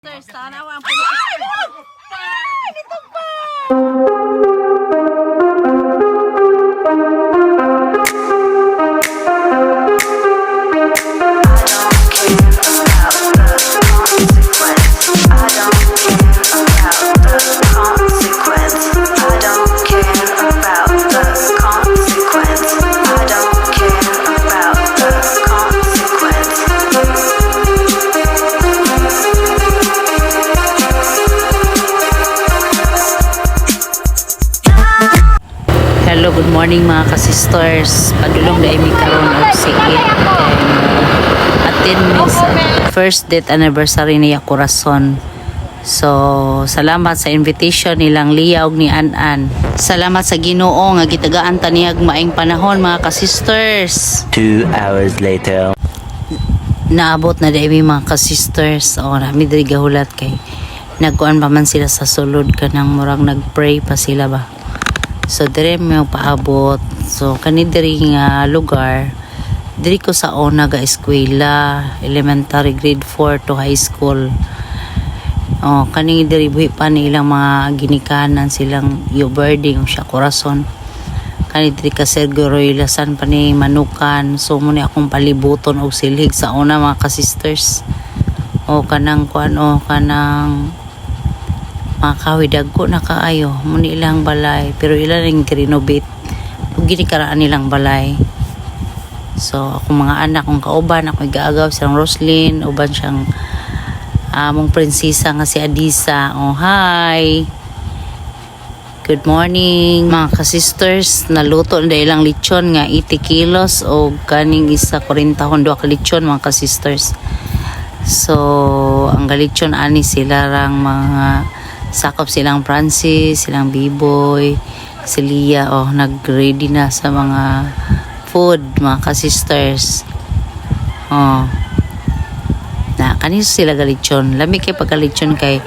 Tanawa ang puno. Dito pa! Hello, good morning mga ka-sisters. Padulong na imi karon og siit. Attend mi sa first date anniversary niya Corazon. So, salamat sa invitation nilang Lia ug ni An-An. Salamat sa Ginoo nga gitagaan ta niyag maayong panahon mga ka-sisters. 2 hours later. Naabot na dai mga ka-sisters. O, nami diri gahulat kay nagkuan pa man sila sa sulod kanang murag nagpray pa sila ba. So dire may paabot. So kani diri nga lugar diri ko sa una ga eskwela, elementary grade 4 to high school. Oh, kani diri buhi pa ni ilang mga ginikanan silang Yuberding siya Corazon. Kani diri ka Sergio Roylasan pa ni Manukan. So mo ni akong palibuton og silhig sa una mga ka-sisters. O kanang kuan o kanang makawidag ko na kaayo muni ilang balay pero ilang ring renovate ug ginikaraan nilang balay. So akong mga anak kong kauban ako igaagaw siyang Roslyn uban siyang among prinsesa nga si Adisa. Oh hi, good morning mga ka-sisters. Naluto na ilang lechon nga 80 kilos o kaning isa 40 2 ka lechon mga ka-sisters. So ang galechon ani sila rang mga sakop silang Francis, silang B-boy, si Lia, oh, nag-ready na sa mga food, mga ka-sisters. Oh. Na, kanino sila galitsyon? Lami kay paggalitsyon kay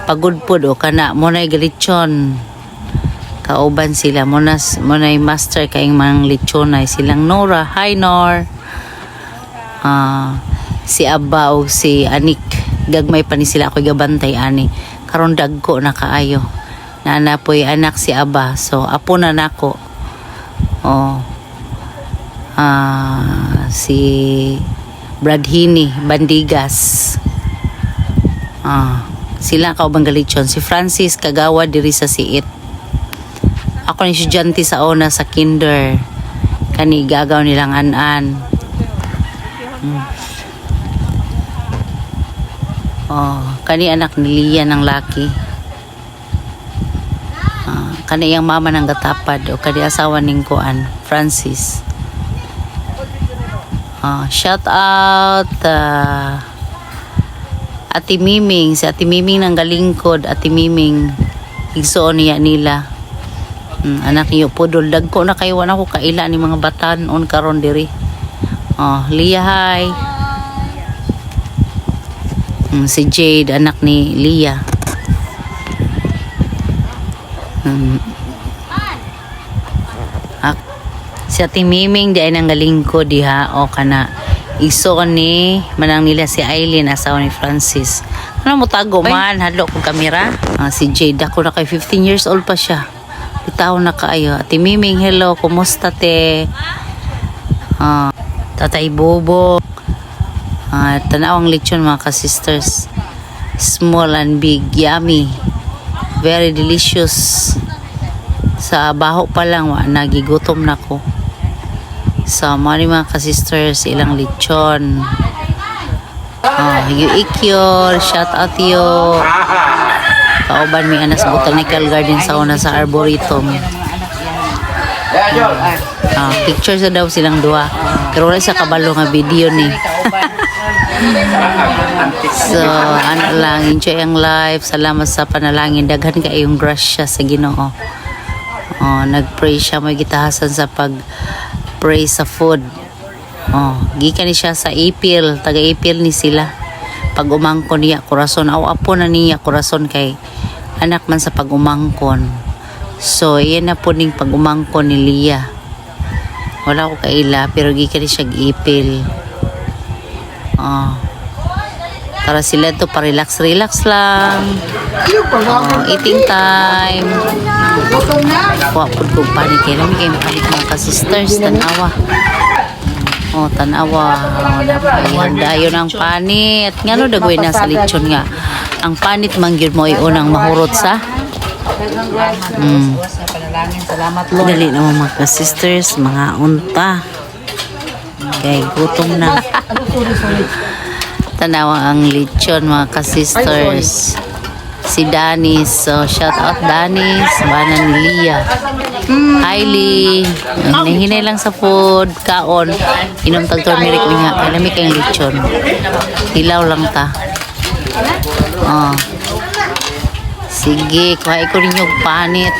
pagod po o kana, muna'y galitsyon. Kauban sila, muna'y master kayong mga litsyon ay silang Nora. Hi, Nor! Si Abba o si Anik, gagmay pa ni sila ako gabantay ani. Karon dagko na kaayo na napoy anak si Aba, so apo na nako. Si Bradhini Bandigas, sila kaubang galitsyon. Si Francis kagawa diri sa Siit. Ako ni estudyante sa una sa kinder, kani gagaw nilang An-An. Kani anak ni Lia ng laki. Kani yang mama ng gatapad o kani asawa ning kuan Francis. Shout out Ate Miming, si Ate Miming ng Galingkod. Ate Miming igsoon niya nila. Anak niyo pudol dagko na kayo na ko kaila ni mga batan on karon diri. Lia hi. Si Jade, anak ni Lia. Si Ate Miming di ay nanggaling ko diha o kana iso ni manang nila si Aileen, asawa ni Francis. Ano mo tago man hadlo ko kamera. Si Jade ako na kay 15 years old pa siya. Bitaw na kaayo. Ate Miming, hello, kumusta te? Tatay Bobo. Tanawang lechon mga ka-sisters, small and big, yummy, very delicious. Sa baho pa lang nagigutom na ko. So mga ka-sisters ilang lechon. You Ikyol, shout out yo. Kauban mi anas botanical garden sa una sa arboretum. Pictures na daw silang dua pero wala sa kabalo nga video ni. So ano lang, enjoy ang life. Salamat sa panalangin, daghan kayong grasya sa Ginoo. Nagpray siya, may gitahasan sa pag-pray sa food. Gikan ni siya sa Ipil, taga Ipil ni sila. Pag umangkon niya Corazon, apo na niya Corazon kay anak man sa pag umangkon. So yan na po ning pag umangkon ni Lia. Wala ko kaila pero gikan ni siya Ipil. Para sila to pa-relax-relax lang. Eating time. Kuha po kong panik. Kaya namin kayo panik mga ka-sisters. Tanawa. Tanawa. Handa yun ang panit. Nga no, dagawin na sa lechon nga. Ang panit mangyod mo ay unang mahurot sa dali naman mga ka-sisters, mga unta. Kaya gutom na. Tanawa ang lechon mga ka-sisters. Si Danis. So, shout out Danis. Banan ni Lia. Hi, Lee. Nahinay lang sa food. Kaon. Inom tag turmeric nga. Kalami kayong lechon. Hilaw lang ta. Sige. Kuha ko rin yung panit.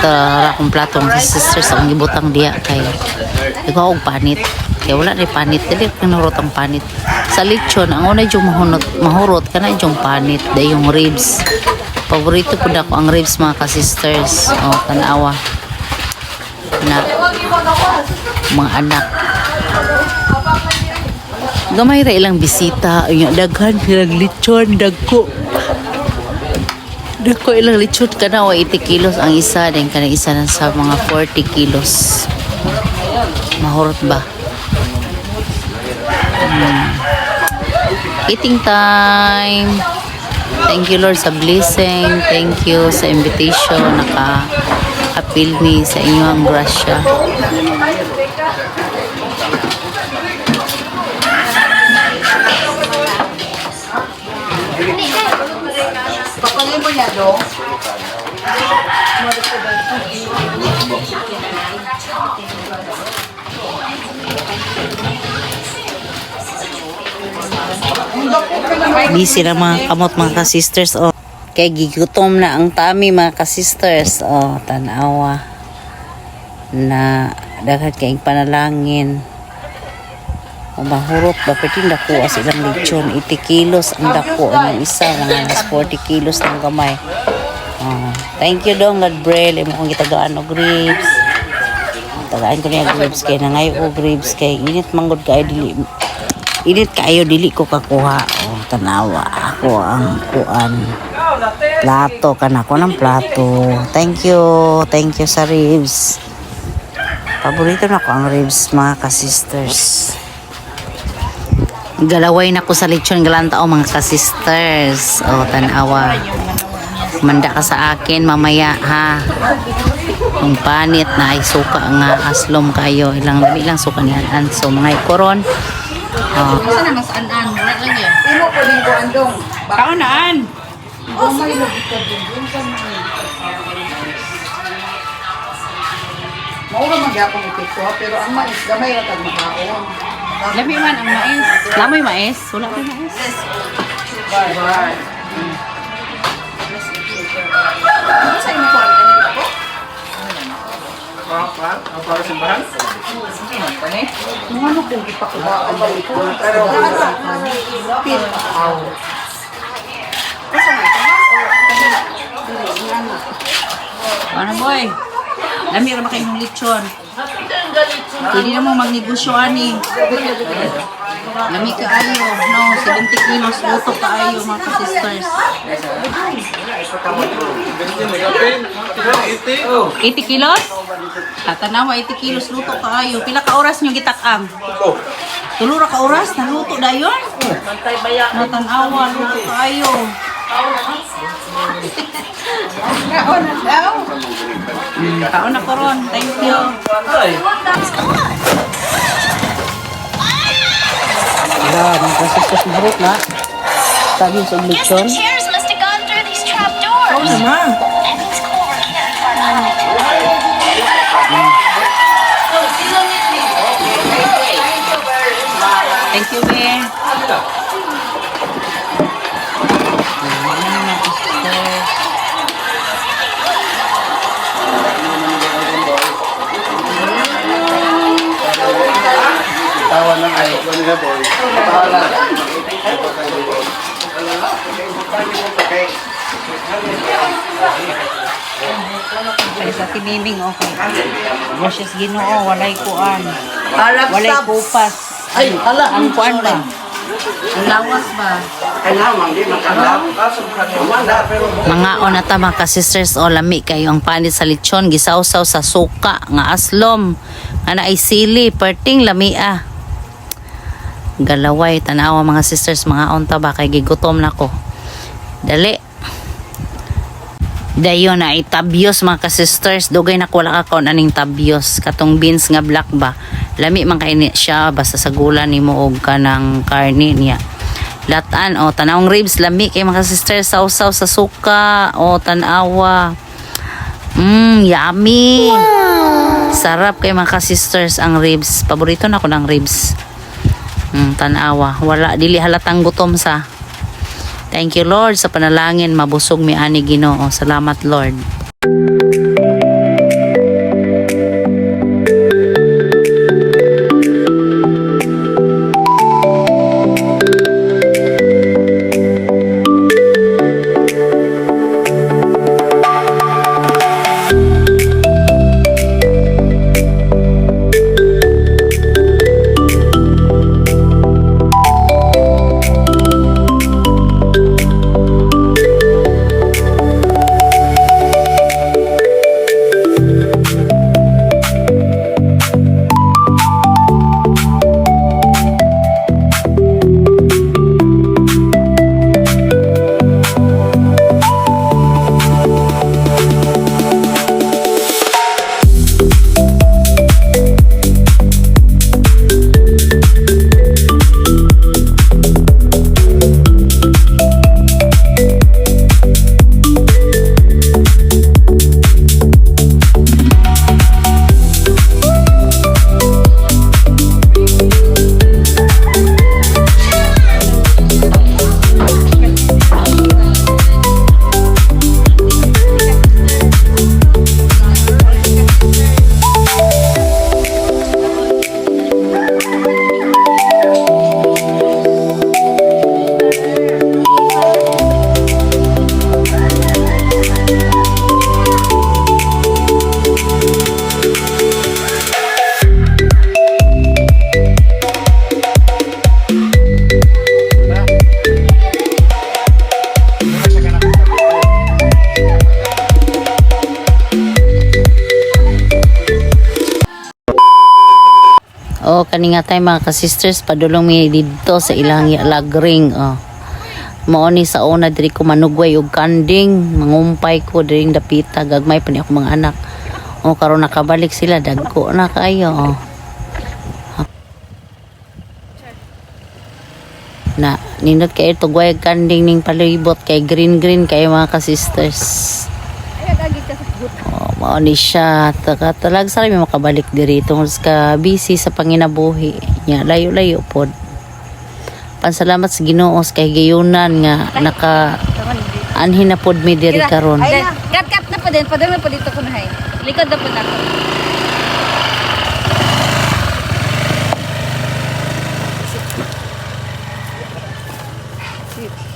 Tara kong plato mga sisters. Ang ibutang diya kay. Ikaw og panit. Kaya wala rin panit. Dili kanurot ang panit. Sa lechon, ang una yung mahurot ka na yung panit. Dahil yung ribs. Paborito ko na ko ang ribs mga ka-sisters. Tanawa. Na mga anak. Gamay ra ilang bisita. Daghan ilang lechon. Dagko ilang lechon ka na. 80 kilos ang isa. Then ka na isa na sa mga 40 kilos. Mahurot ba? Eating time. Thank you Lord sa blessing. Thank you sa invitation. Naka-appeal me sa inyong grasya. Papanin mo niya, do? Busy na mga kamot mga ka-sisters. Kaya gigutom na ang tummy mga ka-sisters. Tanawa. Na dagat kayong panalangin. Mahurot ba? Pwede dako as ilang lechon. 80 kilos ang dako. Ang isa, mga 40 kilos ng gamay. Thank you dong, God Brel. Imo kong gitagaan og grapes. Tagaan ko niya grapes kay nangayo og grapes kay init manggod kayo dili. Init kayo dili ko kakuha. Tanawa. Ako ang kuan. Plato ka na ko ng plato. Thank you. Thank you sa ribs. Paborito na ko ang ribs mga ka-sisters. Galaway na ko sa lechon galantao mga ka-sisters. Tanawa. Manda ka sa akin mamaya ha. Kung panit na ay suka nga aslom kayo. Ilang suka niyan. So mga ikoron. Saan na mas an-an? Wala lang yan. Imo po din ko andong. Kaunaan. May logika din. Maura magyapong epekto ha, pero ang mais, gamay ra tag makaon. Labi man ang mais. Lamoy mais. Wala ko mais. Bar. Ano sa imo kuan kanina ko? Ang para simbahan? Ano kung ipakubaan dali ko? Pero pin aw. Ano boy? Lami ra makayong lechon. Pwede na mo magnegosyo ani. Lami ka ayo. No, 70 kilos luto ka ayo mga ka-sisters. 80 kilos? Tanawa 80 kilos luto ka ayo. Pila ka oras nyo gitak-ang? Tulura ka oras na luto dayon? Natanawa luto ka ayo. Kaon na daw. Kaon na ko ron. Thank you. Mga ka-sisters mahurot na. Sabi sa Guess the lechon. chairs must have gone through these trap doors. Naman. That means cooler can't find Thank you, Ben. Tawa ng ay. Ano na boy? Ay, sa tiniming, okay. Gracias Ginoo, walay kuan. Walay kupas. Ay, ala. Ang kuan ba? Ang lawas ba? Kailangan, di makalaw. Umanda, pero Mga onata mga ka-sisters o lami kayo ang panit sa lechon gisawsaw sa suka nga aslom nga na ay sili perting lamia. Galaway tanawa mga sisters mga onta ba kay gigutom na ko. Dali. Dayon na itabyos mga ka-sisters dugay na wala ka kon aning tabyos katong beans nga black ba. Lami man kay siya basta sa gula nimo og kanang karne niya. Latan o tanawang ribs lami kay mga sisters sausaw sa suka o tanawa. Yummy. Sarap kay mga sisters ang ribs. Paborito na ko ng ribs. Tanawa. Wala dili halatang gutom sa. Thank you Lord sa panalangin mabusog mi ani Ginoo. Salamat Lord. Oh, kani nga tayo mga ka-sisters, padulong mi dito sa ilang lagring. Oh. Mao ni sa una diri ko manugway og kanding, mangumpay ko diri dapita, gagmay pa ni ako mga anak. Oh, karon nakabalik sila, dagko na kayo. Oh. Na nindot kay tugway kanding ning palibot kay green kayo mga ka-sisters. Oh, mao ni siya talag sa mi makabalik diri tungod ka busy sa panginabuhi nya layo-layo pod. Pansalamat sa Ginoo sa kahigayunan nga naka anhin na pod mi diri karon. Kat na po din, padung na po dito ko na hay. Likod na po na ako.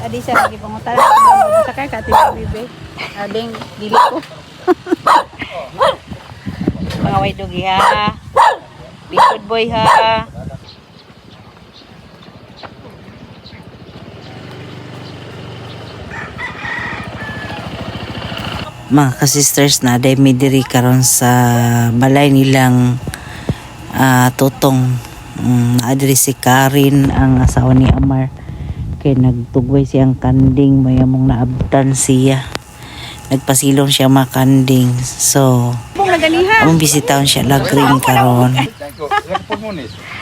Adi siya lagi pangutan sa kay kati bibi. Ading dili ko. Mga way dugi ha. Bisod boy ha. Mga ka-sisters na day mi diri karon sa balay nilang tutong. Adiri si Karin ang asawa ni Amar kay nagtugway siyang kanding mayamong naabtan siya. Nagpasilong siya makanding. So, among bisitahon siya lagring karon.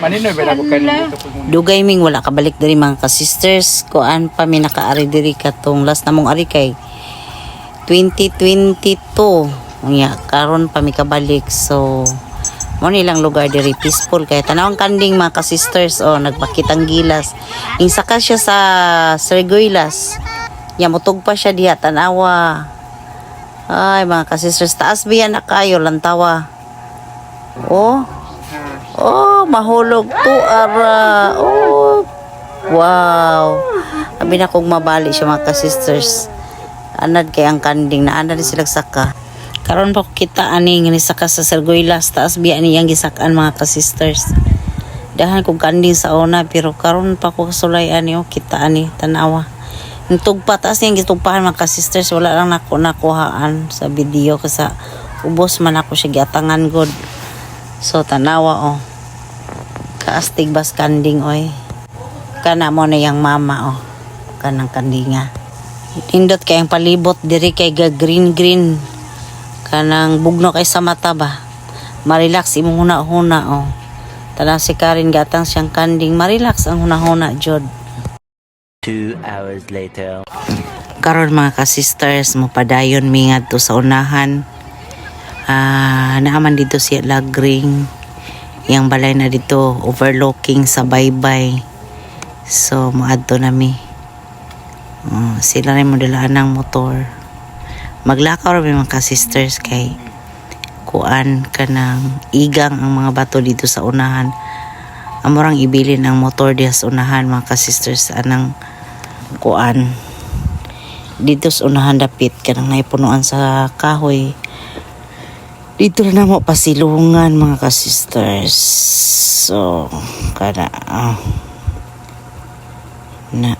Maninoy ba na ko kanina ito po? Dugay ming wala kabalik diri mga ka-sisters. Kuan pa mi nakaari diri katong last namong ari kay 2022. Unya karon pa mi kabalik. So, mo nilang lugar diri peaceful kay tanawang kanding mga ka-sisters nagpakitang gilas. Ing saka siya sa Serguilas. Ya mutog pa siya diha tanawa. Ay, mga ka-sisters, taas biyan na kayo, lantawa. Oh, mahulog to, ara. Oh, wow. Sabi na kong mabali siya, mga ka-sisters. Anad kay ang kanding, na anad silang saka. Karon pa ko kita aning ni saka sa Serguilas, taas biyan niyang gisakan, mga ka-sisters. Dahan kong kanding sa una pero karon pa ko kasulayan niyo kita ani tanawa. Nitugpa taas niyang gitugpahan mga ka-sisters wala lang nako nakuhaan sa video kasi ubos man ako siya giatangan god. So tanawa kaastig bas kanding oy. Kana mo na yang mama kanang kandinga. Tindot kay ang palibot diri kay green kanang bugno kay sa mata ba. Marelax imong huna-huna Tanang si Karin gatang siyang kanding. Marilax ang hunahuna, Jod. 2 hours later. Karon mga ka-sisters, mapadayon mi ngadto sa unahan. Naaman dito siya lagring. Yang balay na dito, overlooking sa baybay. So, maadto na mi. Sila rin mo dalaan ng motor. Maglakaw rin mga ka-sisters kay kuan kanang igang ang mga bato dito sa unahan. Amorang ibilin ang motor diha sa unahan mga ka-sisters anang kuan dito sa unahan dapit kanang naipunuan sa kahoy. Dito na mo pasilungan mga ka-sisters. So kada na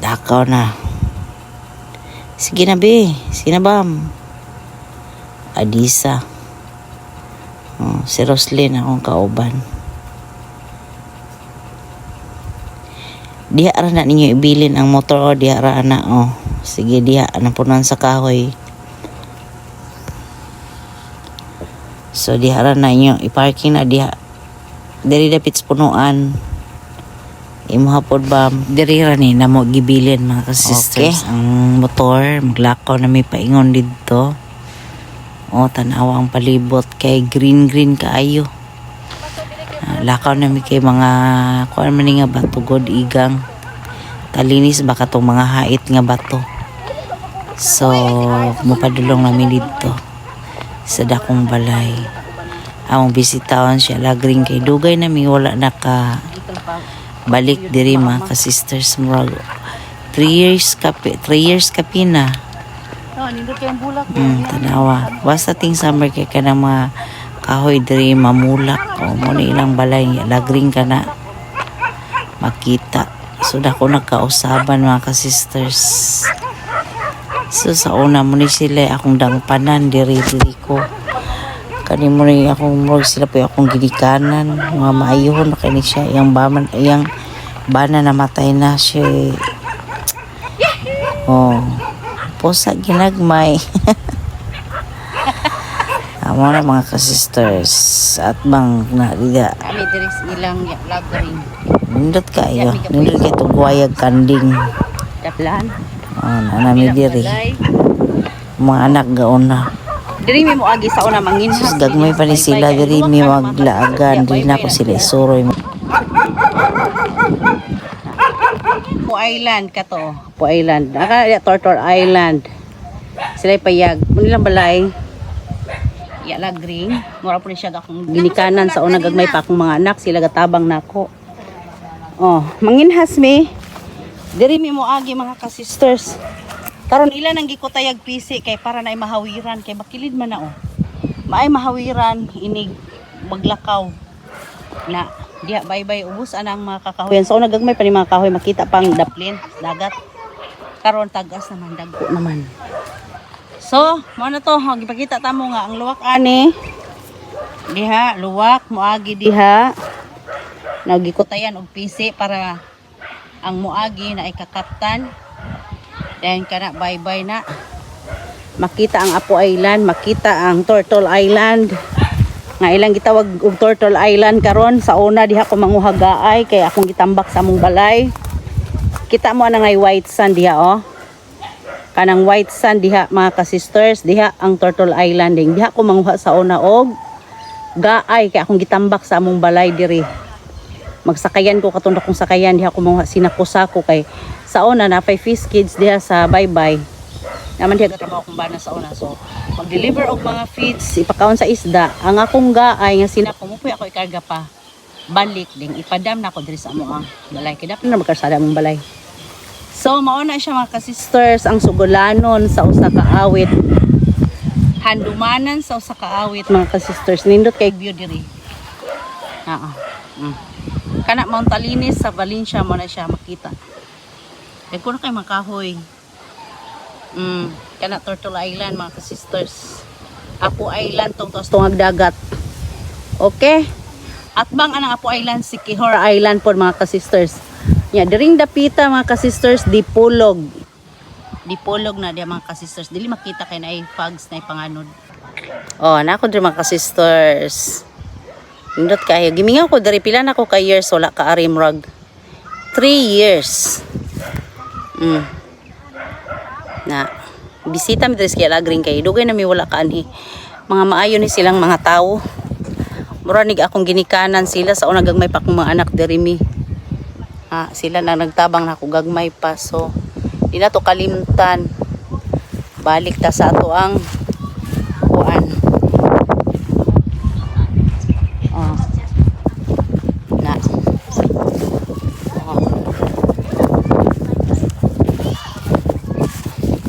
dakaw na. Sige na be, sige na bam. Adisa. Si Roslyn akong kauban. Diha ra na ninyo ibilin ang motor diha ra na Sige diha napunan sa kahoy. So diha ra na inyo i-parking na diha. Diri dapit sa punuan. Imo hapon ba diri ra ni namo gibilin mga ka-sisters ang motor maglakaw na may paingon didto. Tanawa ang palibot kay green kaayo. Lakaw na mi kay mga kuan man nga bato god igang. Talinis baka tong mga hait nga bato. So mopadulong namin dito sa dakong balay. Among bisitawon siya lagring kay dugay na mi wala naka balik diri mga ka-sisters murag 3 years kapi na. Tanawa. Basta ting summer kay ka ng mga kahoy diri mamulak. Mo na ilang balay. Lagring ka na. Makita. So dako nagkausaban mga ka-sisters. So sa una mo ni sila akong dangpanan diri ko. Kani mo ni akong murag sila po akong gidikanan. Mga maayuhon na kani siya. Yang bana namatay na siya. Posa ginagmay. Amo na mga ka-sisters at bang nalida. Kami diri ilang lagring. Nindot kayo. Nindot kayo tugwayag kanding. Daplan. Nanami diri. Mga anak gaon na. Diri mi mo agi sa una manginhas. Gagmay pa ni sila diri mi maglaagan. Diri na ko sila isuroy. Po Island kato. Po Island. Tortor Island. Sila payag. Munilang balay. Lagring. Mura po ni siya akong ginikanan sa una gagmay pa akong mga anak. Sila gatabang nako. Manginhas mi. Diri mi mo agi mga ka-sisters. Karon ilan ang gikutayag pisi kay para na mahawiran kay bakilid man na Maay mahawiran inig maglakaw na diha bye ubos anang mga kakahoy. So nagagmay pa ni mga kahoy makita pang daplin dagat. Karon tagas naman dagko naman. So mo na to gipakita ta mo nga ang luwak ani diha luwak moagi diha nagikutayan og pisi para ang moagi na ikakaptan. Then kana bye na makita ang Apo Island, makita ang Turtle Island. Nga ilang gitawag og Turtle Island karon sa una diha ko manguhagaay kay akong gitambak sa among balay. Kita mo na ngay white sand diha Kanang white sand diha mga ka-sisters, diha ang Turtle Island ding. Diha ko manguha sa una og gaay kay akong gitambak sa among balay diri. Magsakayan ko katong akong sakayan diha ko manguha sinakusako kay sa una na 5 fish kids diha sa baybay. Naman diha trabaho kong bana sa una. So, mag-deliver og mga feeds, ipakaon sa isda. Ang akong gaay nga sinako mo puy ako ikarga pa. Balik ding ipadam na ako diri sa among balay. Kay dapat na magkarsada among balay. So, mauna siya mga ka-sisters ang sugulanon sa usa ka awit. Handumanan sa usa ka awit mga ka-sisters. Nindot kay view diri. Kana Mount Talinis sa Valencia mo na siya makita. Dagko na kay makahoy. Kana Turtle Island mga ka-sisters. Apo Island tong tungag dagat. Okay? At bang anang Apo Island si Quijor Island po mga ka-sisters. Nya diring dapita mga ka-sisters Dipolog. Dipolog na dia mga ka-sisters. Dili makita kay naay fogs naay panganod. Oh, nako diri mga ka-sisters. Indot kayo. Gimingaw ko dari pila na ko ka years wala ka arimrag. 3 years. Na bisita mi diri sa Lagring kay dugay na mi wala ka anhi. Mga maayo ni silang mga tawo. Mura nig akong ginikanan sila sa una gagmay pa akong mga anak diri mi. Sila na nagtabang na ako gagmay pa so di na to kalimtan. Balik ta sa ato ang kuan.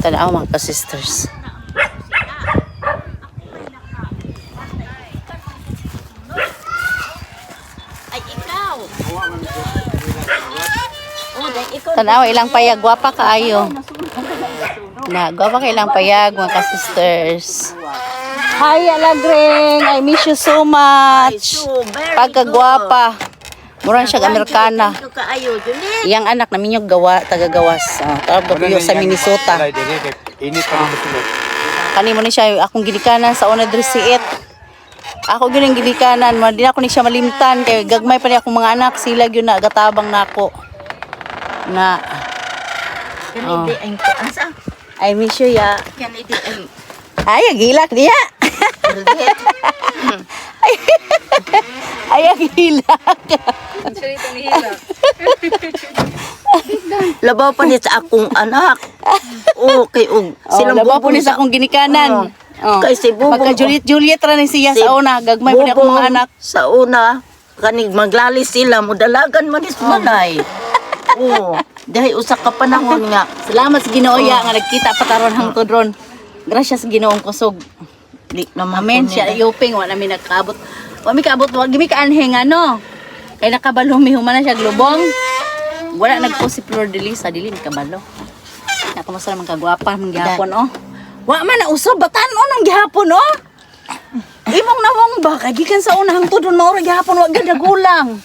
Tanaw mga ka-sisters. Ay, ikaw! Tanaw, ilang payag. Gwapa kaayo. Gwapa ka ilang payag mga ka-sisters. Hi, Alagring! I miss you so much. Pagkagwapa. Murang siya Amerikana. Yang anak namin yung taga-gawas. Tarap do sa Minnesota. Init pa rin sulod. Kani mo ni siya akong ginikanan sa una diri siit. Ako gyud ang ginikanan, di na ako ni siya malimtan kay gagmay pa ni akong mga anak, sila gyud na gatabang nako. Na Kanidi ang ansa. I miss you ya. Kanidi ang Ay, gilak diya. Ay, gilak. labaw pa ni sa akong anak. Okay, silang labaw po bubong ni sa akong ginikanan. Kay si Bubong. Magka Juliet ra ni siya sa una, gagmay pa ni akong mga anak. Sa una, kanig maglalis sila, mudalagan man is manay. Dahil usa ka panahon nga. Salamat sa Ginoo ya nga nagkita pa taron hangtod ron. Gracias Ginoong kusog. Di naman Amen. po Siya nila. yuping wa namin nagkaabot. Wa mi kaabot, wa gimi ka anheng ano. Kay nakabalong mi human na siya glubong. Wala nagpo si Flor de Lis, dili mi kabalo. Nakamasa man kagwapa man gihapon oh. Wa man na usob batan-on ang gihapon oh. Imong nawong ba kay gikan sa unahang tudon mao ra gihapon wa gid gulang.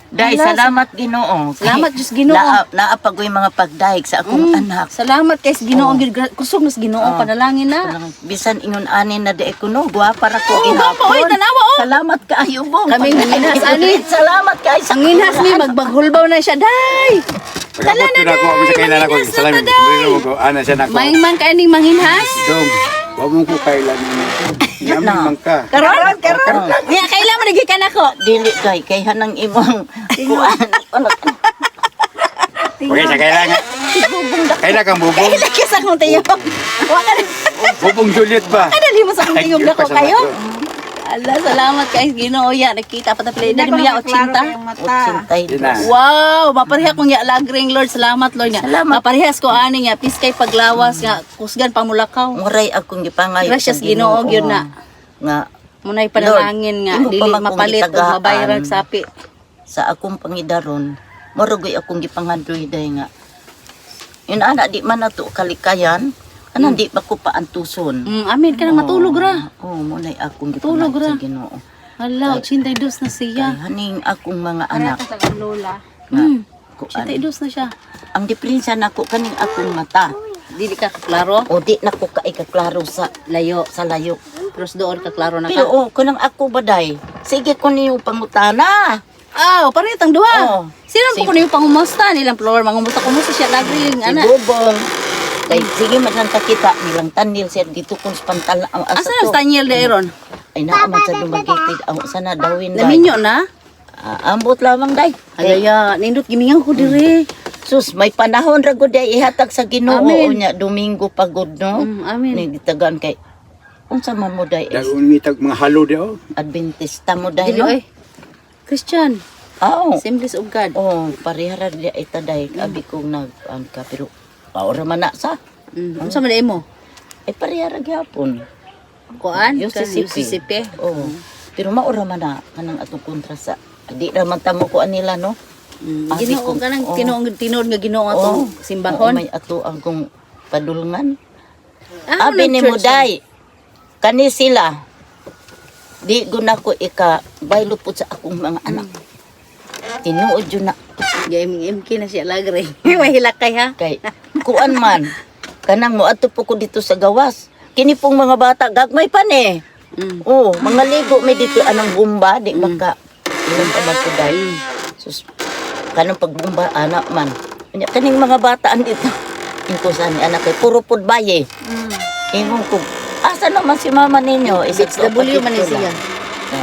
Dahil Ala, salamat Ginoo. Salamat Diyos Ginoo. Naapagoy mga pagdahig sa akong anak. Salamat kay sa Ginoo gid kusog nas Ginoo panalangin na. Bisan ingon anin na di kuno, guwapa ra ko Gwapa, oy, tanawa, oh. Salamat kaayo Bong. Kaming minhas, ani. Salamat kaayo sa Ang inhas ni magbaghulbaw na siya day. Pagkabot ko na ako, sa kailan ako. Salamin. Ana siya na ako. Maingman ka ning manghinhas. Dong, huwag mong ko kailan. Yamin man ka. Karon. Niya kailan man gikan ako. dili kay hanang imong kuan. Okay, sa kailangan. Kailan kang bubong? Kiss akong tayo. Wa ka na. Bubong Juliet ba? Dali mo sa akong tiyog na ko Pasalamat kayo. ko. Ala, salamat kay Ginoo ya. Nakita pa ta play dali mo ya 80. Ina. Wow, mapareha kong ya Lagring Lord. Salamat Lord nga. Salamat. Maparehas ko ani nga piskay paglawas nga kusgan pamulakaw. Muray akong gipangayo. Gracias sa Ginoo gyud na. Nga Munay panalangin nga imo pa dili man kung mapalit og gitagaan. mabayaran sapi. sa akong pangidaron, marugoy akong gipangandoy day nga. Yun ana di man nato kalikayan, kanan di pa ko paantuson. Amen ka na matulog ra. mo nay akong Tulog gipangayo ra. sa Ginoo. Hala, 82 na siya. Kay haning akong mga anak. lola. Kuan. 82 na siya. Ang diferensya nako kaning akong mata. Dili ka klaro, O di nako kaikaklaro sa layo. sa layo. Pero doon ka klaro na Pero ka. kanang ako baday. Sige ko niyo pangutana. Pareho tang duha. Oh. Sino po kuno yung pangumusta nilang floor, mangumusta kumusta siya Lagring, Si ana. Bubong. Kay sige man lang kita nilang tanil siya dito kung pantala Asa na sa Daniel Deron? Ay naaman sa dumagitid ang sana dawin day. Naminyo na. Ambot lamang day. Alaya, nindot gimingaw ko dire. Sus, may panahon ra gud day ihatag sa Ginoo Amen. nya Domingo pagod no. Amen. Ni gitagan kay unsa man mo day Dagun ngitag mga halo di oh. Adventista mo day Dili no. oy. Christian, Oo. Assemblies of God. Oh, parehara di ita day abi kong nag ka pero paora man na sa. Unsa man mo? Ay parehara gyapon. Kuan, Yung kan sisipi. sisipi. Oo. Pero maura man na kanang atong kontra sa Di naman tamo ko nila, no? Abi Ginoo ko, ka nang oh. tinuod nga Ginoo atong Oo, simbahon. may ato ang kong padulungan. Ah, Abi ni church Muday, kani sila, di guna ko baylo po sa akong mga anak. Tinuod yun na, Gaming na siya lagre. May hilakay ha. kay kuan man, kanang mo ato po ko dito sa gawas. Kini pong mga bata, gagmay pa ni. Oh, mga ligo may dito anang bumba, di baka ilang pa man ko dahil. Sus, kanang pagbumba, anak man. Kanya, kaning mga bata andito. Yung ko saan ni anak kay puro pud baye. Ingon ko, asa naman si mama ninyo? SW man ni siya.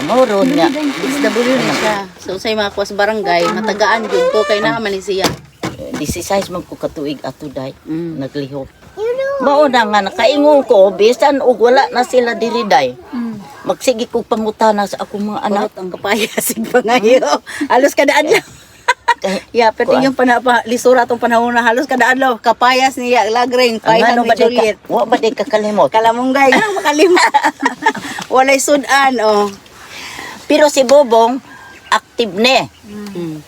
Moron nga. SW ni siya. So sa mga kuwas barangay, matagaan jud ko kay naa man ni siya. 16 man ko katuig ato day. Naglihok. Mao na nga nakaingon ko, bisan og wala na sila diri day. Magsige ko pangutana sa akong mga anak. Anak ang kapayasig pa ngayo. Halos kada adlaw. Kay, Ya, pati yung lisura atong panahon na halos kada adlaw kapayas niya lagring ano paihan ba ni Juliet. wa ba day kakalimot? Kalamunggay, anong makalimot? Walay sudan, oh. Pero si Bobong active ne.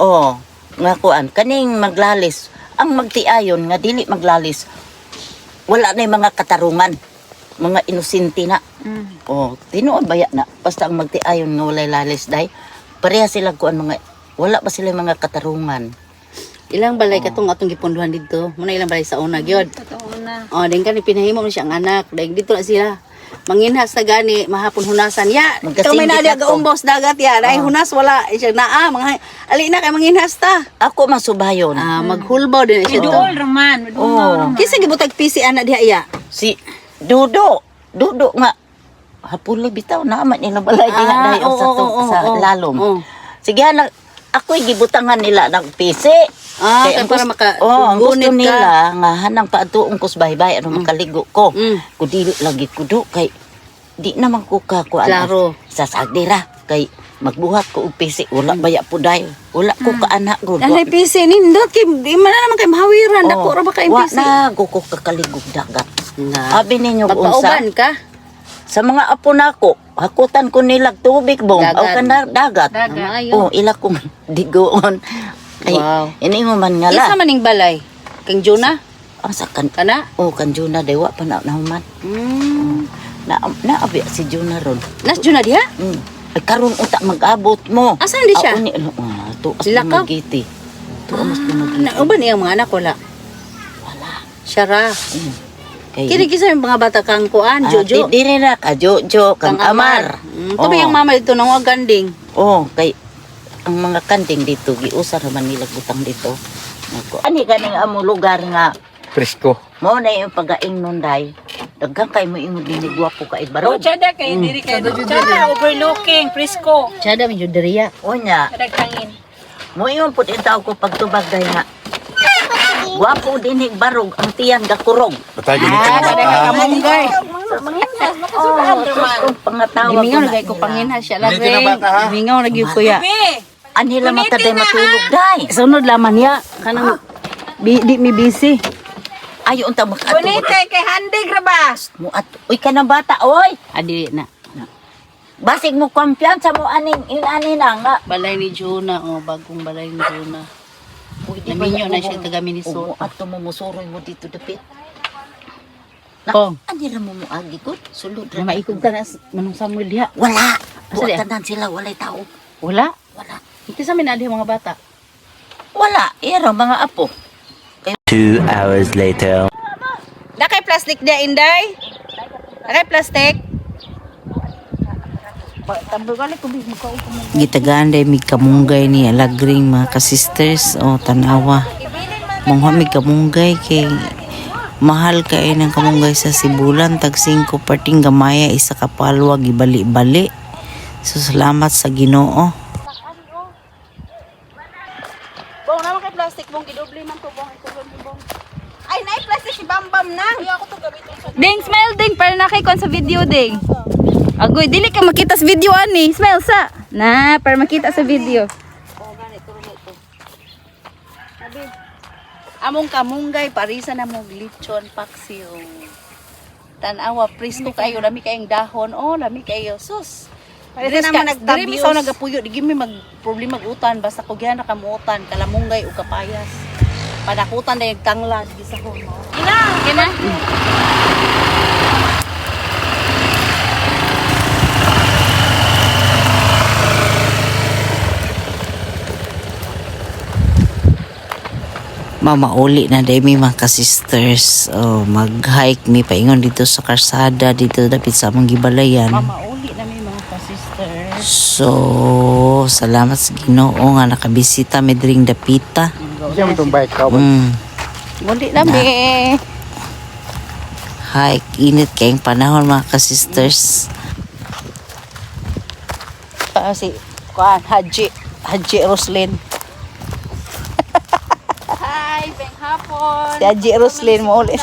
Oh, nga kuan kaning maglalis. Ang magtiayon nga dili maglalis. Wala na yung mga katarungan. Mga inosente na. Oh, tinuod baya na. Basta ang magtiayon nga walay lalis day. Pareha sila kuan mga wala ba sila mga katarungan. Ilang balay katong atong gipunduhan dito. Muna ilang balay sa una gyud. Oh, din kan pinahimo mo siyang anak. Dahil dito na sila. Manginhas na gani mahapon hunasan ya. Ikaw may Magkasingit nadia ako. gaumbos dagat ya. Dahil hunas wala siya naa mga ali na kay manginhas ta. Ako masubayon. Maghulbaw din siya dito. Oh, Kisa gibutag PC anak diha iya. si Dudo nga hapuli bitaw na man nila balay diha dayon sa lalom. Sige na ako'y gibutangan nila ng PC. Kaya para ang gusto gunit ka. nila nga hanang paatuong ko sa baybay ano makaligo ko. Kudili lagi kudo kay di naman ko kakuan. Klaro. Sa sagdira kay magbuhat ko og PC wala baya po dayon. Wala ko kaanak gud. Anay PC nindot kay di man na naman kay mahawiran dako ra ba kay Wa PC. na ko kaligog dagat. Na. Abi ninyo unsa? Magpauban ka. Sa mga apo nako, hakutan ko nilag tubig bong Dagat. o kana dagat. Amayo. Oh, ila kong digoon. Ay, Wow. iniingon man nga Isa la. maning balay. Kang Juna Ang sakan. kana. Oh, kan Juna dewa pa na nahuman. Na abi si Juna ron. Nas Juna diha? Ay karon unta mag-abot mo. Asan di siya? Ako ni to as Lakaw? magiti. To mas magiti. Na uban iyang mga anak wala. Wala. Siya ra. Kay Kini kisa yung mga bata kang kuan, Jojo. Diri na ka Jojo kang Amar. Ito ba yung mama dito nang ganding? Oh, kay ang mga kanding dito giusa ra man nila butang dito. Nako. Ani ganing amo lugar nga Presko. mo na yung pagaing nun day. Daghang kay mo ingon dinhi gwapo ka ibaro. Chada kay diri kay Chada overlooking Frisco. Siya dami Juderiya. Unya, Kadagtangin. mo ingon pud intaw ko pagtubag day nga. Gwapo dinhi barog ang tiyan gakurog. Patay gini ka na bata. Kamunggay. Kung pangatawag Gimingaw ko na ko panginha siya Hindi ka na lagring. bata, ha? Gimingaw na gyud kuya. anhila mata day matulog day. Sunod laman ya kanang di mi busy. Ayo unta makatulog. Bonite kay handig rabas. Mo at uy ka na bata oy. Adi na. Basig mo kumpiyansa mo aning inani na nga. Balay ni Juna, bagong balay ni Juna. Uy, di Naminyo ba na siya taga Minnesota. At tumumusuroy mo dito dapit. Oh. Anira mo mo agi ko? Sulod Na maikog ka na manong Samuel diha. Wala. Asa diya? Tanan sila walay tao. Wala. Wala. Ito sa amin adi mga bata. Wala. Ira mga apo. 2 hours later. Nakay plastic dia Inday. Nakay plastic. Gitagaan day mig kamunggay ni alagring mga ka-sisters o tanawa. Mongha mig kamunggay kay mahal kay ng kamunggay sa Sibulan tag 5 parting gamaya isa ka palwa gibali-bali. So salamat sa Ginoo. Bong naman kay plastic bong gidoble man ko bong ito bong. Ay nay plastic si Bambam na. Di ako to gamiton sa. Ding, smile ding para nakikon sa video ding. Agoy, dili ka makita sa video ani. Smile sa. Na, para makita sa video. Among kamunggay parisa na mong lechon paksiw. Tanawa presko kayo lami kayong dahon. Oh, lami kayo sus. Dire naman nagtabi sa nagapuyo, di gyud mi mag problema utan basta ko gyana kamuutan, kalamunggay ug kapayas. Panakutan na yung tanglad gisahon mo. Kina? Mamauli na day mi mga ka-sisters. Oh, mag-hike mi paingon dito sa karsada dito dapit sa among gibalayan. Mamauli na mi mga ka-sisters. So, salamat sa Ginoo nga nakabisita mi dring dapita. Diyan mo itong bike ka ba? Muli na mi. Hike, init kayong panahon mga ka-sisters. Si kuan Haji Roslyn. Hi, beng hapon. Si Haji Roslyn mo ulit.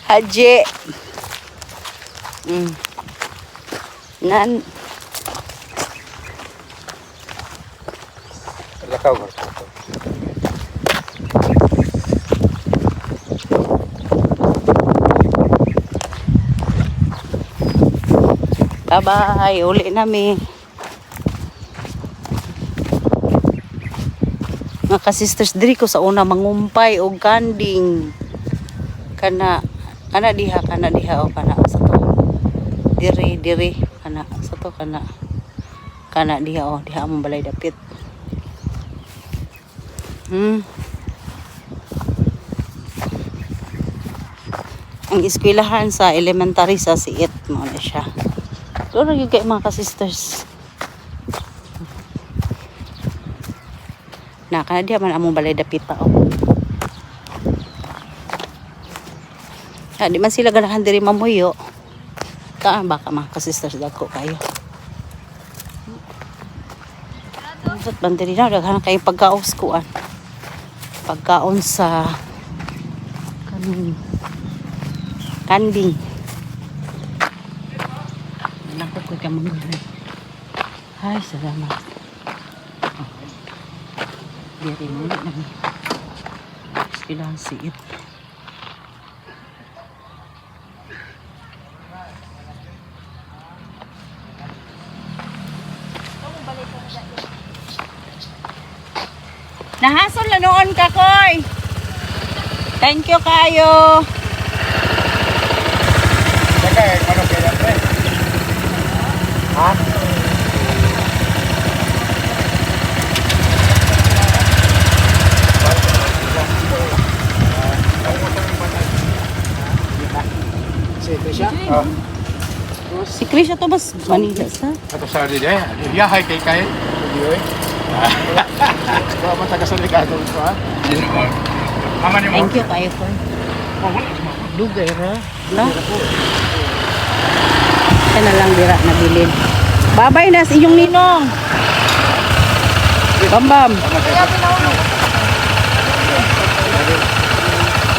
Haji. Nan Lakaw ba? bye-bye, uli na mi. Mga ka-sisters, diri ko sa una mangumpay og kanding. Kana diha o kana sa to. Diri kana sa to kana diha o diha among balay dapit. Ang eskwelahan sa elementary sa Siit mo na siya. Doon naging kay mga ka-sisters. Kana diha man among balay dapit pa o. Di man sila ganahan diri mamuyo. Baka mga ka-sisters dagko kayo. At bandiri na daghan kay pagkaos kuan. Pagkaon sa kanding. Nako ko ka mga. Ay, salamat. Diri mo na. Silang Siit. Nahasol na noon ka, Koy. Thank you kayo. Teka, ano kaya pre? Ha? Si Krisha? Si Krisha to mas Manila sa. Ato sa dili. Yahay kay kay. Hindi oy. Wa man taga sa ligado ko ha. Mama ni mo. Thank you kayo, Koy. Dugay ra. No? Kaya na lang dira nabilin. Babay na sa inyong ninong. Bambam.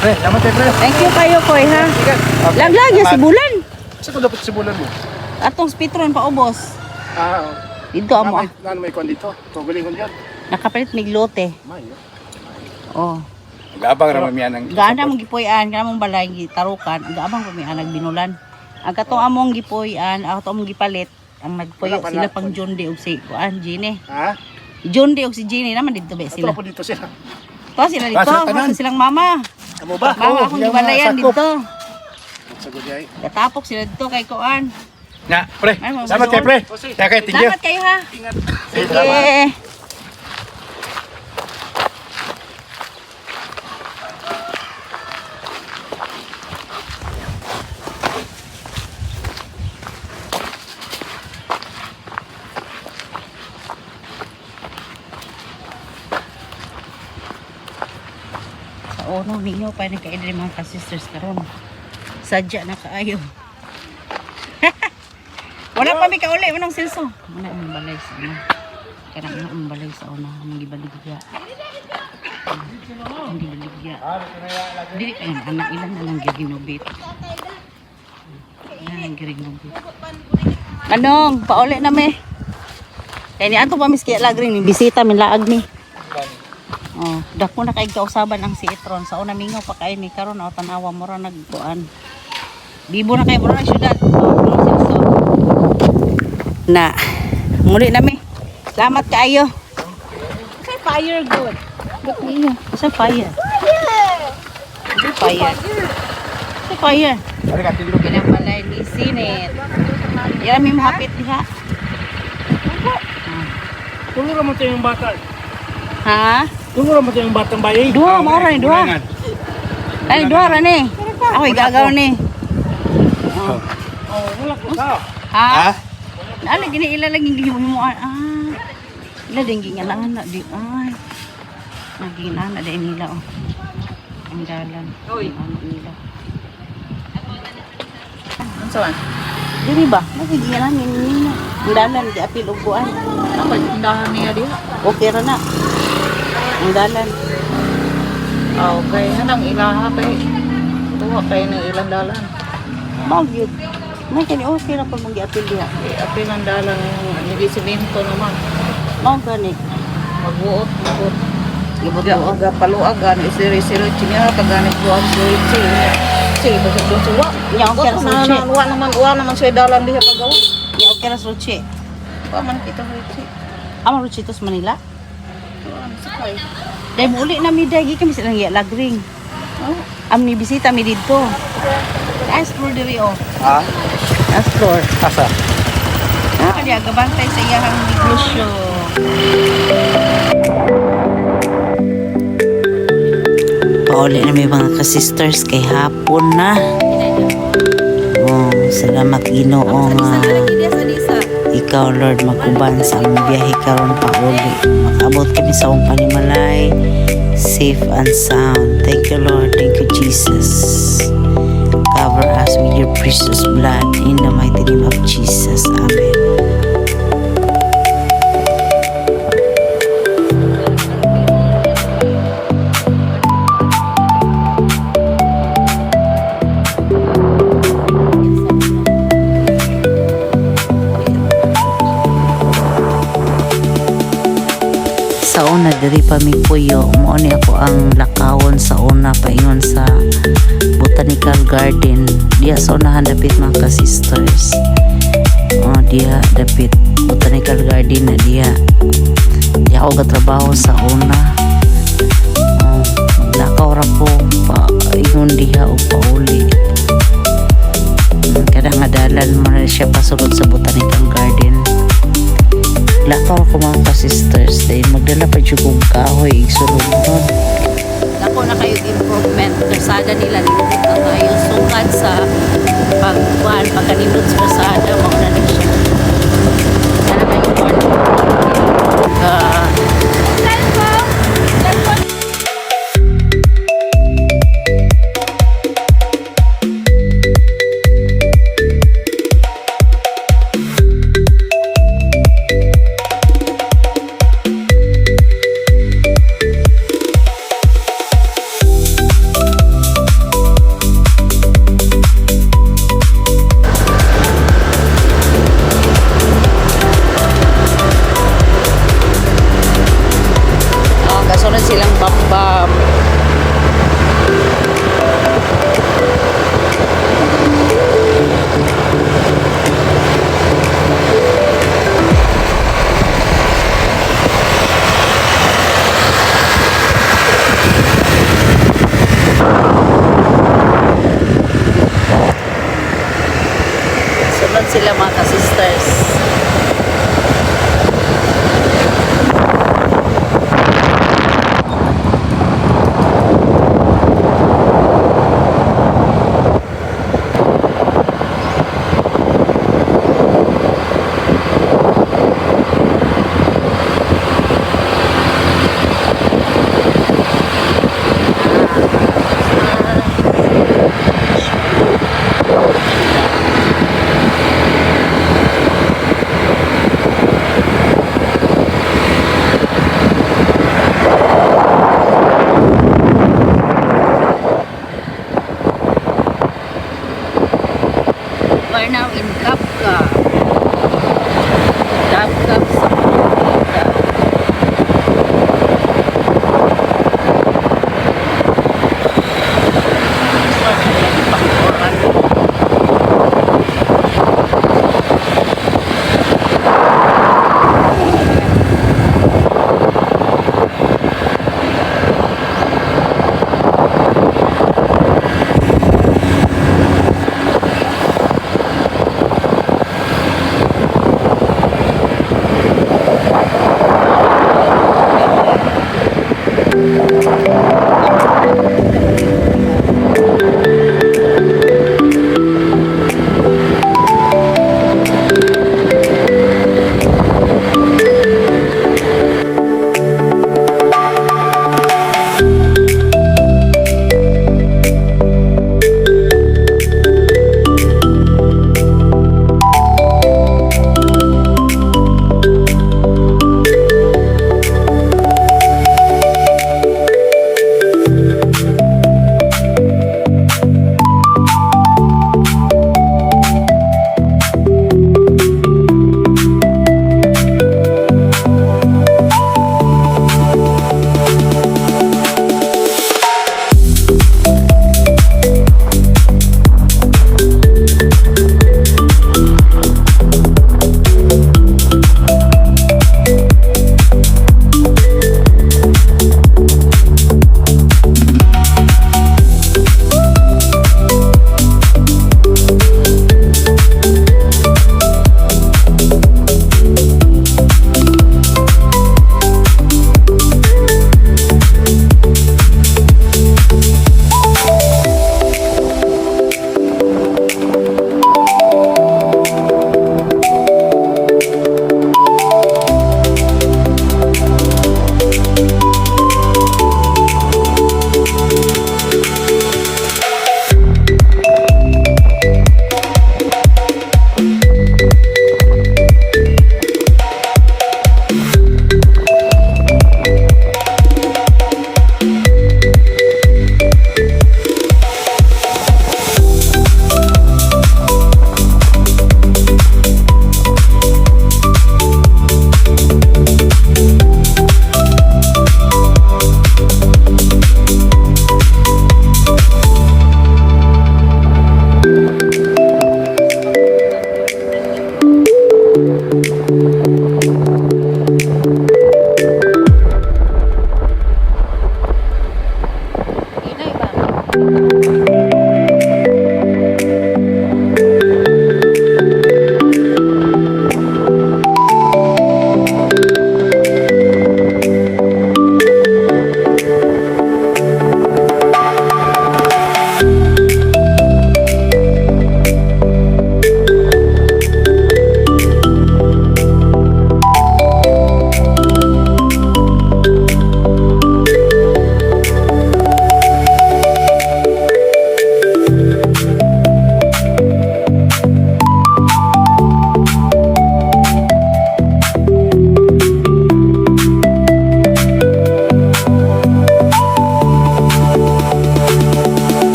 Pre, salamat pre. Thank you kayo, Koy, ha? Laglag ya si Bulan. Sa ko dapat sibulan mo. Atong spitron pa ubos. Dito amo. Ano may kon dito? Tuguling kon diyan. Nakapalit mig lote. Mayo. Oh. Gabang ra man yan ang Gana mong gipuy-an, kana mong balay gitarukan, gaabang pa mi anag binulan. Ang katong among gipuy-an, ato among gipalit, ang nagpuyo sila pang John D og si kuan Gine. Ha? John D og si Gine naman dito ba sila. Ato po dito sila. To sila dito, sila tanan. kasi silang mama. Amo ba? Mama akong gibalayan dito. Sa gudjay. Katapok sila dito kay kuan. Na, pre. Ay, mga Salamat kay bagol. pre. Kaya kay tingyo. Salamat kayo ha. Sige. Sa uno ninyo pa nagkaidri mga ka-sisters karon. Sadya na kaayo. Wala pa mi kauli unang silso. Wala ang balay sa una. Kana ang balay sa una ang gibaligya. Ang gibaligya. Dili kay anak ilan na lang giginubit. Ang giginubit. Anong pauli na me. Kaya ni ato pa miski lagring ni bisita min laag ni. Oh, dako na kay kausaban ang si Etron sa una mingaw pa kay ni karon o tanawa mo ra nagkuan. Bibo na kay mo ra syudad. Oh, silso. na. Muli nami. Salamat kaayo. Say fire good. Sa fire. Sa fire. Sa fire. Ari ka tigro. Pinabalay ni Sinet. Yan mi mahapit diha. Tulungan mo tayo yung bata. Ha? Tulungan mo tayo yung batang bayi. Duha, maura ni duha. Ay, duha ra ni. Ako igagaw ni. Oh, wala ko sa. Ha? Ali gini ila lagi gihimuan. Ila din gingalangan na di ay. Nagingana na din nila oh. Ang dalan. Oy, ano nila. Unsa man? Dili ba? Nagingana nila. Ang dalan di apil uguan. Ako tindahan niya diha. Okay ra na. Ang dalan. Okay, hanang ilaha kay. Tuwa kay ng ilang dalan. Mao gyud. May kani okay ra pa mong giapil diha. Apil ang dalan yung nibisimento naman. Mao gani. Magbuot, magbuot. Gibot Ya, aga paluagan, isiri-siri chinya taganit buang suci. Si basta suwa. Nya okay ra sa suci. Wa naman sa dalan diha pagawa. Nya okay ra sa suci. Wa man kita suci. Amo Ruchitos Manila. Sakay. Dahil muli na mi dahil kami silang lagring. Oh, Amni bisita mi dito. Explore diri oh. Ha? Explore. Asa? Kaya gabantay sa iyang negosyo. Pauli na may mga ka-sisters kay hapon na. Oh, salamat Ginoo nga ikaw Lord maguban sa aming biyahe karon pauli. Makabot kami sa akong panimalay safe and sound. Thank you Lord, thank you Jesus. Cover us with your precious blood in the mighty name of Jesus. Amen. Sa una diri pa mi puyo mo ni ako ang lakawon sa una paingon sa botanical garden diya sa unahan dapit mga ka-sisters. Diya dapit botanical garden na diya ako gatrabaho sa una. Lakaw ra ko pa ingon diha o pauli. Kada nga dalan mo na siya pasulod sa botanical garden. Lakaw ko mga ka-sisters dahil magdala pa dyan kong kahoy igsulog nun. Ako na kayo improvement kasada nila nilubit na tayo sungad sa pagkuhan pagkaninod sa kasada mauna na siya sana kayo kasunod silang bambam. Sunod sila mga ka-sisters. We're now in Kapka. Kapka sa Kapka. Mga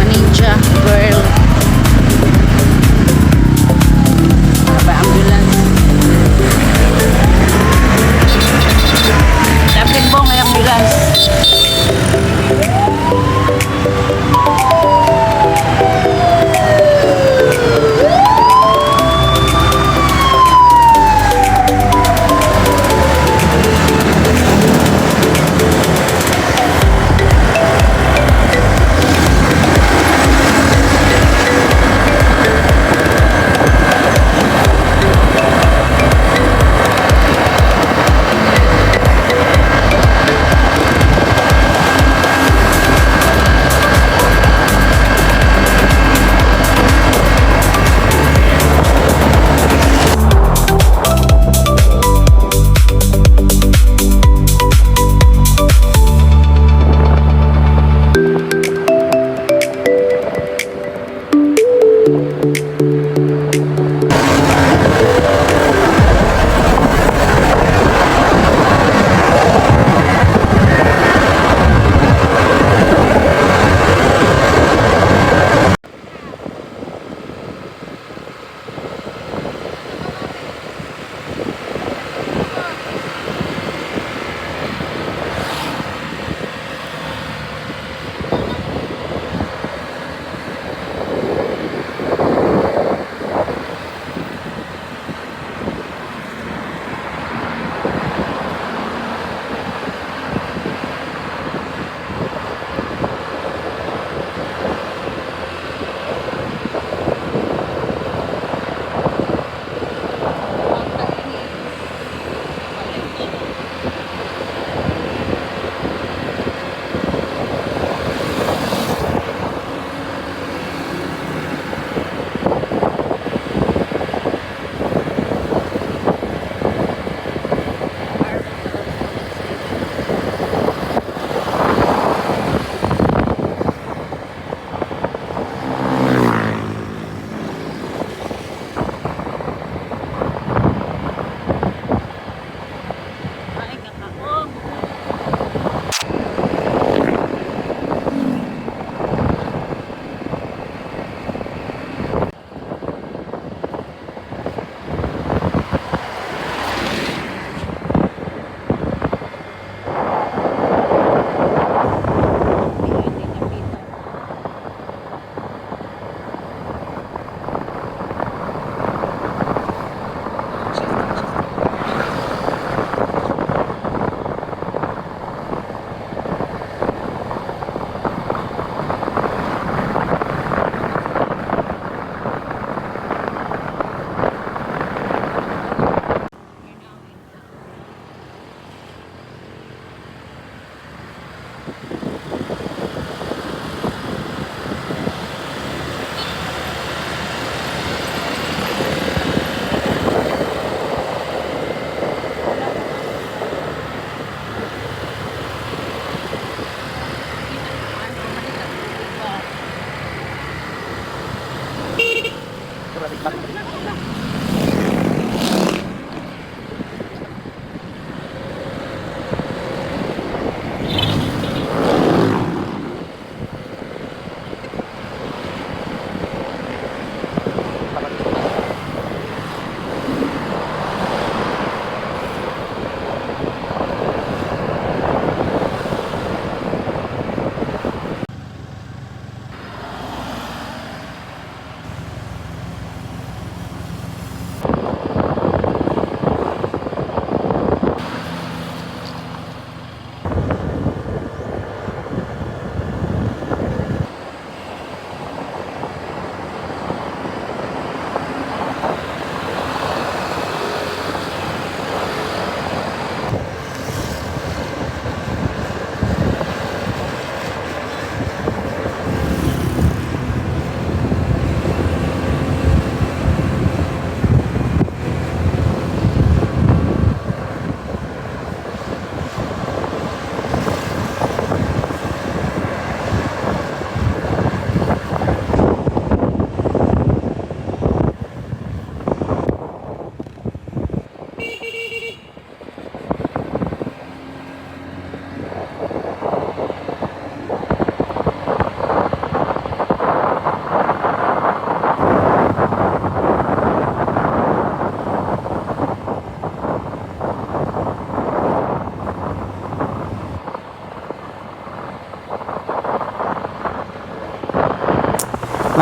ninja girl. Ba ambulance. Dapat bong ay ambulance.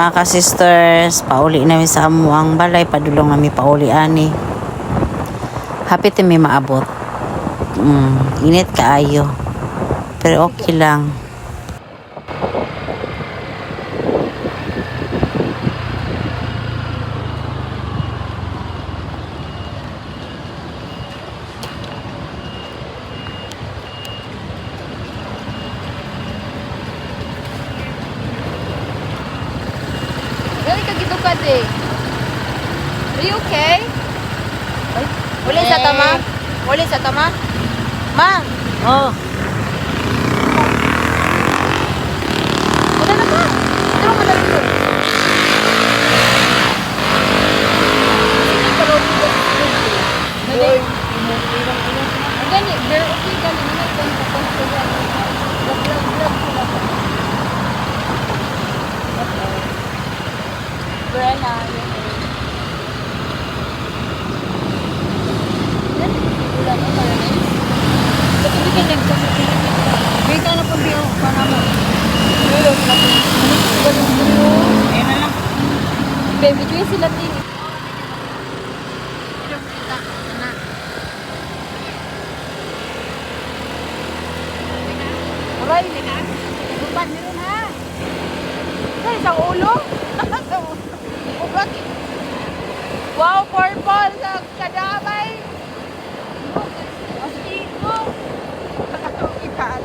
Mga ka-sisters, pauli namin sa amuang balay, padulong namin pauli ani. Happy to may maabot. Init kaayo. Pero okay lang. Dali ka gito ka de. Are you okay? Uli sa tama? Uli sa tama? Ma! Oh, Wala na ka! Ito mo na rin. Gani, very okay gani naman kung kapag Brena, baby, cuy sila din. Aray, lupan meron ha. Ay, sa ulo. Ugat. Wow, purple sa kadamay. Asiko. Ikaan.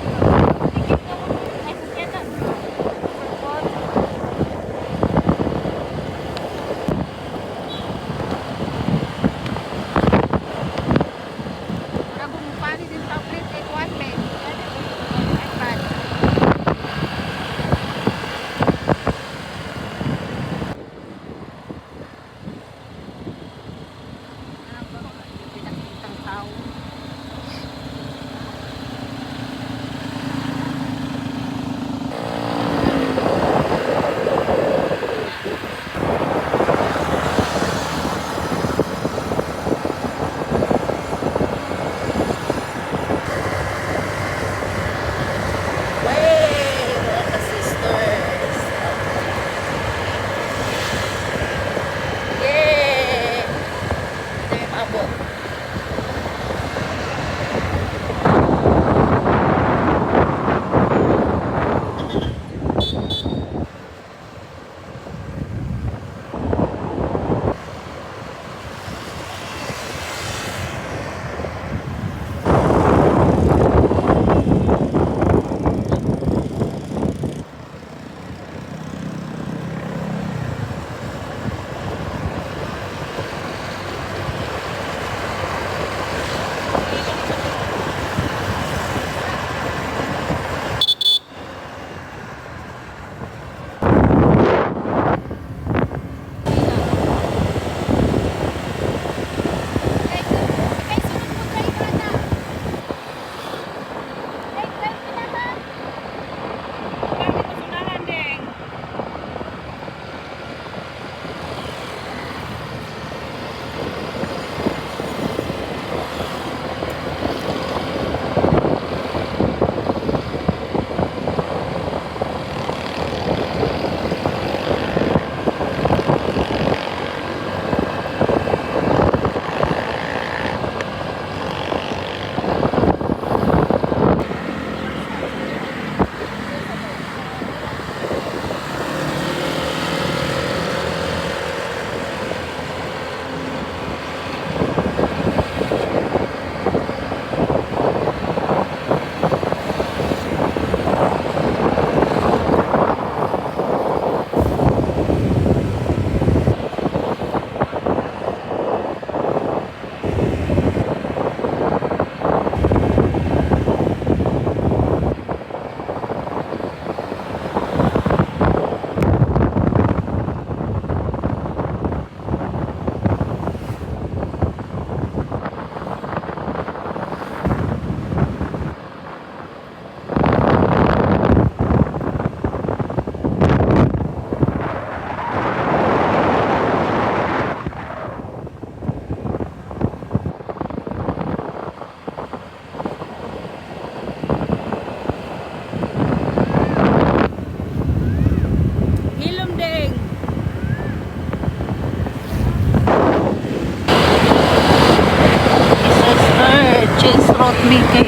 kay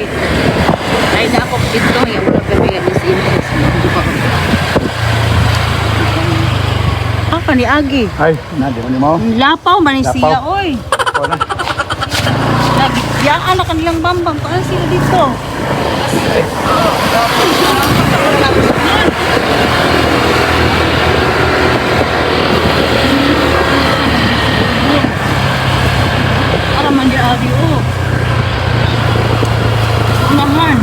ay na ako dito yung wala pa may disinfect. Apa ni Agi? Ay, nadi mo. Lapaw man ni Lapaw. siya oy. Ako na. Lagi biyaan na kanilang bambang paano sila dito? Para man di Agi oh. Naman.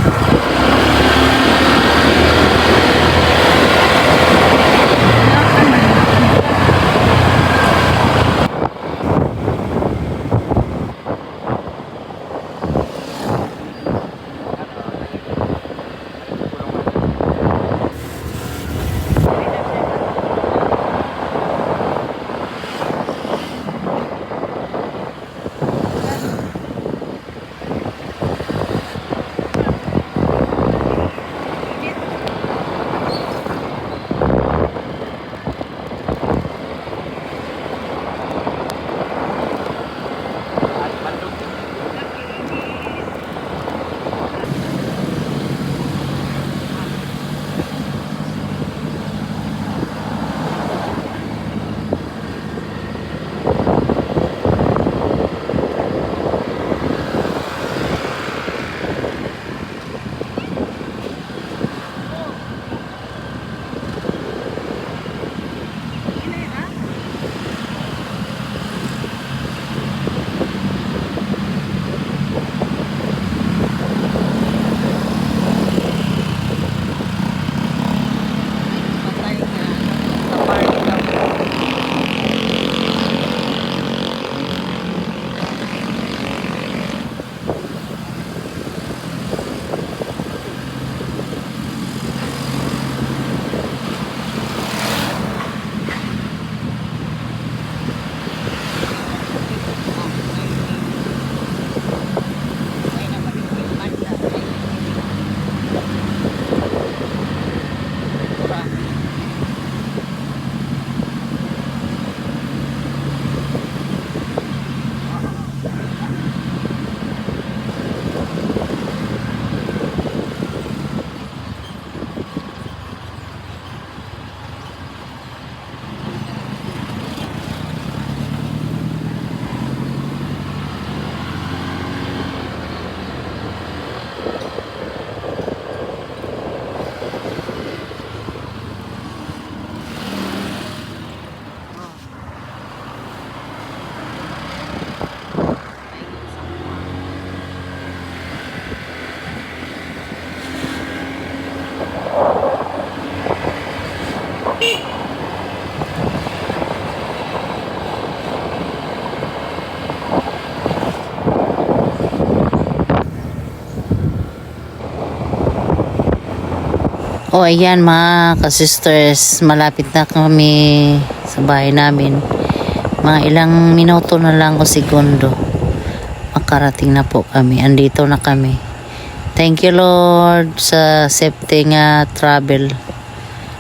O ayan mga ka-sisters, malapit na kami sa bahay namin. Mga ilang minuto na lang o segundo. Makarating na po kami. Andito na kami. Thank you Lord sa safety nga travel.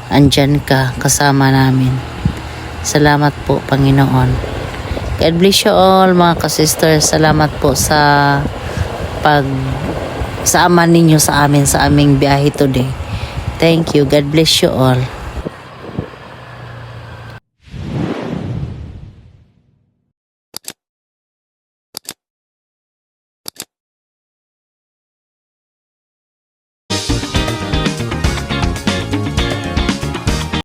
Andyan ka kasama namin. Salamat po Panginoon. God bless you all mga ka-sisters. Salamat po sa sama ninyo sa amin sa aming biyahe today. Thank you. God bless you all.